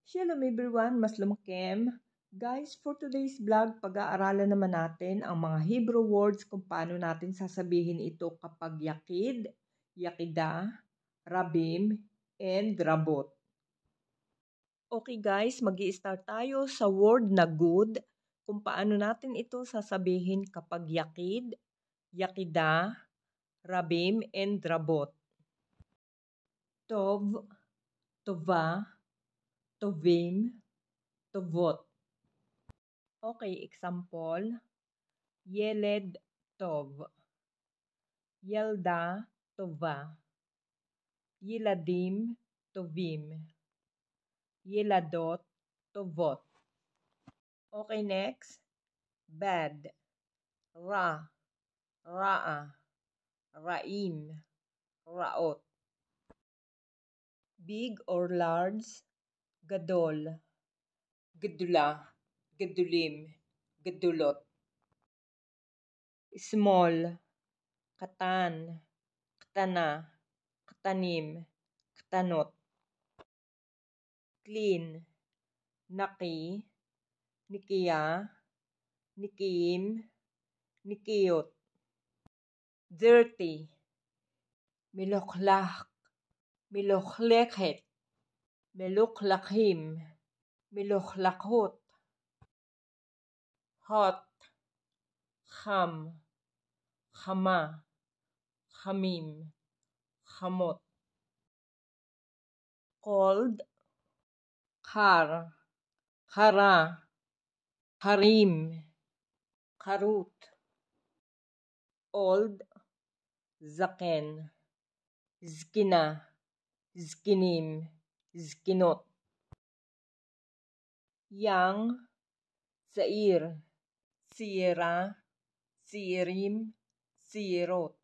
Shalom everyone, Muslim Kem. Guys, for today's vlog, pag-aaralan naman natin ang mga Hebrew words kung paano natin sasabihin ito kapag yakid, yakida, rabim, and rabot. Okay guys, mag-i-start tayo sa word na good, kung paano natin ito sasabihin kapag yakid, yakida, rabim, and rabot. Tov, tova, tovim, tovot. Okay, example. Yeled tov. Yelda tova. Yiladim tovim. Yiladot tovot. Okay, next. Bad. Ra. Ra'a. Raim. Raot. Big or large. Gadol. Gedula. Gedulim. Gedulot. Small. Katan. Katana. Katanim. Katanot. Clean. Naki. Nikiya. Nikim. Nikiyot. Dirty. Milokhlak. Milokhlekhet. Meloklakhim. Milokhlakhot. Hot. Kham. Khama. Khamim. Khamot. Cold. Khar. Khara. Harim. Karut. Old. Zaken. Zkina. Zkinim. Zkinot. Young. Sair. Sierra. Sierim. Sierot.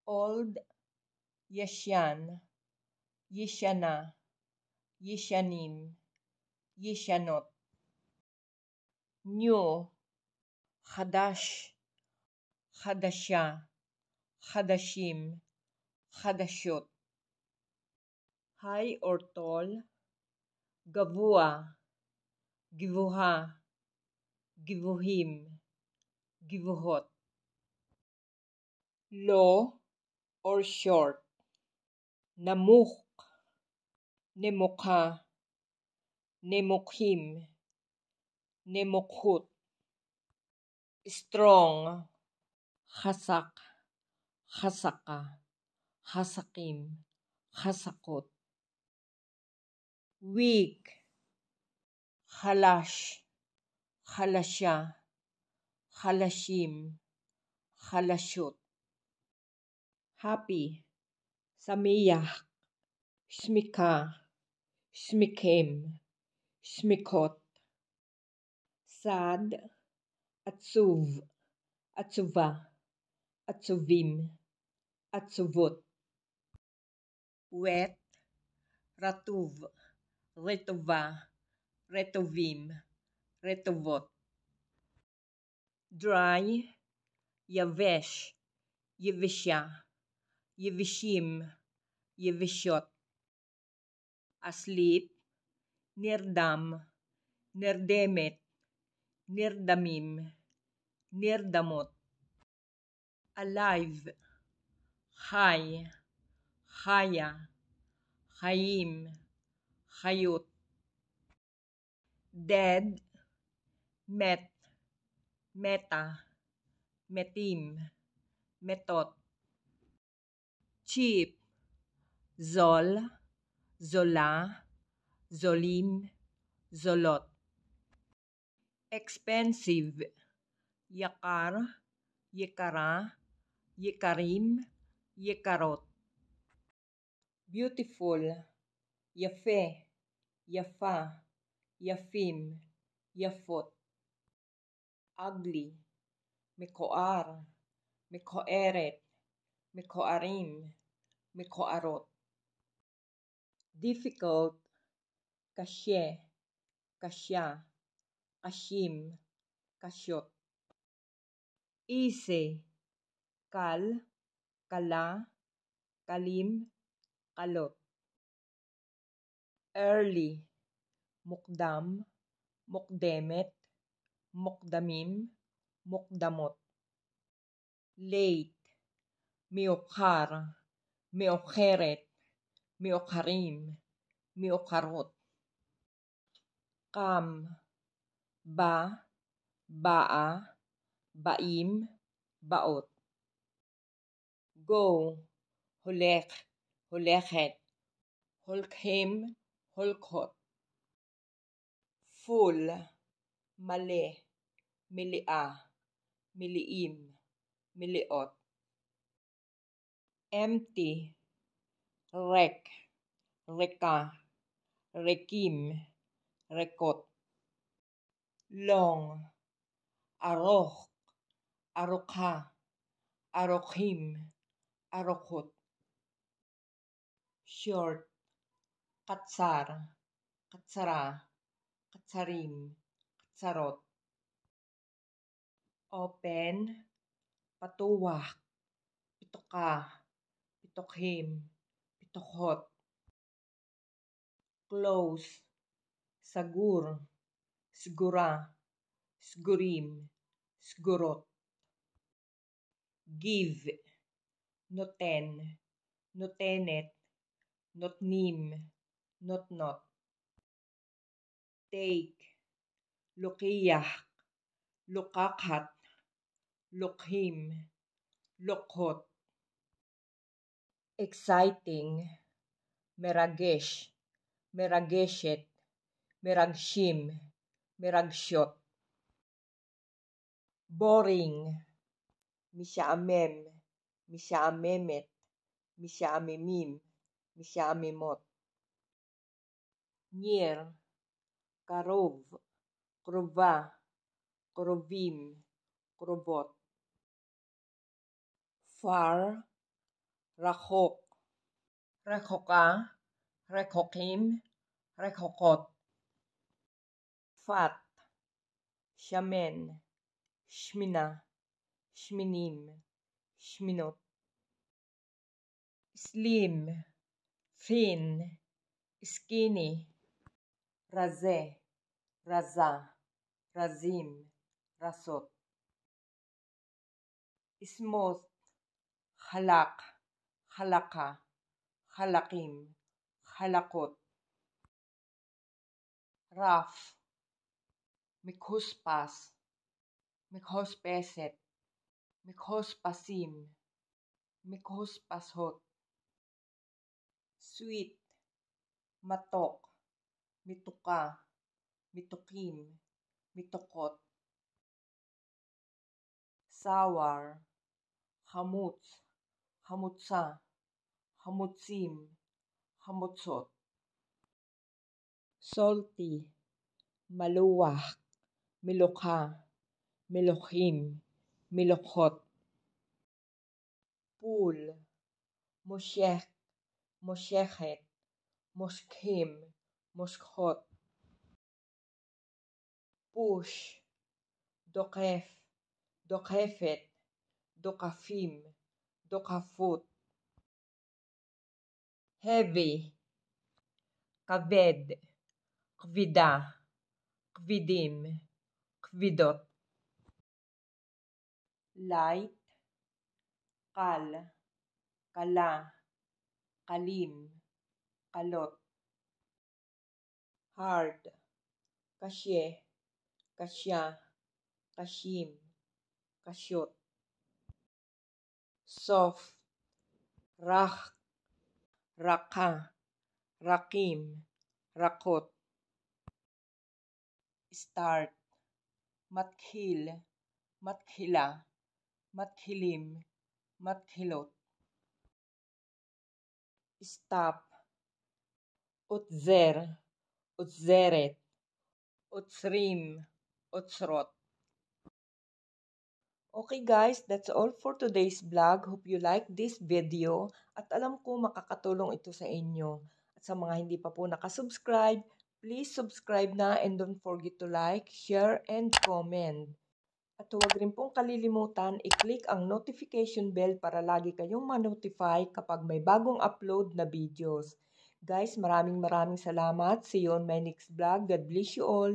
Old. Yeshan. Yeshana. Yeshanim. Yeshanot. New. Khadash. Khadasha. Khadashim. Khadashot. High or tall. Gavua. Givuha. Givuhim. Givuhot. Low or short. Namuk. Nemukha. Nemukhim. Nemukhut. Strong. Khasak. Khasaka. Khasakim. Khasakot. Weak. Khalash. Khalasha. Khalashim. Khalashot. Happy. Samiyah. Shmika. Shmikim. Shmikot. Sad. Atsuv. Atsuva. Atsuvim. Atsuvot. Wet. Ratuv. Retova. Retovim. Retovot. Dry. Yavesh. Yevisha. Yevishim. Yevishot. Asleep. Nirdam. Nirdemet. Nirdamim. Nirdamot. Alive. High. Chaya. Chayim. Chayot. Dead. Met. Meta. Metim. Metot. Cheap. Zol. Zola. Zolim. Zolot. Expensive. Yakar. Yekara. Yekarim. Yekarot. Beautiful. Yafe. Yafa. Yafim. Yafot. Ugly. Mekoar. Mekoeret. Mekoarim. Mekoarot. Difficult. Kashe. Kasya. Kashim. Kasyot. Easy. Kal. Kala. Kalim. Kalot. Early, mukdam, mukdemet, mukdamim, mukdamot. Late, miokar, miokeret, miokarim, miokarot. Kam, ba, baa, baim, baot. Go, hulek, huleket, hulkim, hulkot. Full, mali, milia, miliim, miliot. Empty, rek, reka, rekim, rekot. Long, arok, arokha, arokhim, arokot. Short, katsar, katsara, katsarim, katsarot. Open, patuwak, pitoka, pitokhim, pitokot. Close, sagur, sigura, sigurim, sigurot. Give, noten, notenet, notnim, notnot. Take, lukiyak, lukakhat, lukhim, lukhot. Exciting, meragesh, merageshet, meragshim, meragshot. Boring, mishaamem, mishaamemet, mishaamemim, mishaamemot. Near, karov, krova, krovim, krovot. Far, rachok, rechoka, rechokim, rechokot. Fat, shamen, shmina, shminim, shminot. Slim, thin, skinny, raze, raza, razim, rasot. Smooth, halak, halaka, halakim, halakot. Rough, mikhuspas, mikhospeset, mikhospasim, mikhospashot. Sweet, matok, mituka, mitukim, mitokot. Sour, hamutz, hamutsa, hamutsim, hamutsot. Salty, maluwak, milukha, milukhim, milukhot. Pool, moshek, moshechet, moshkim, moshkhot. Push, dokef, dokefet, dokafim, dokafut. Heavy, kaved, kvida, kvidim, kvidot. Light, kal, kala, kalim, kalot. Hard, kasye, kasya, kashim, kasyot. Soft, rak, raka, rakim, rakot. Start, mathil, mathila, mathilim, mathilot. Stop, utzer, utzeret, utzrim, utzrot. Okay guys, that's all for today's vlog. Hope you like this video at alam ko makakatulong ito sa inyo. At sa mga hindi pa po nakasubscribe, please subscribe na and don't forget to like, share, and comment. At huwag rin pong kalilimutan i-click ang notification bell para lagi kayong ma-notify kapag may bagong upload na videos. Guys, maraming salamat. See you on my next vlog. God bless you all.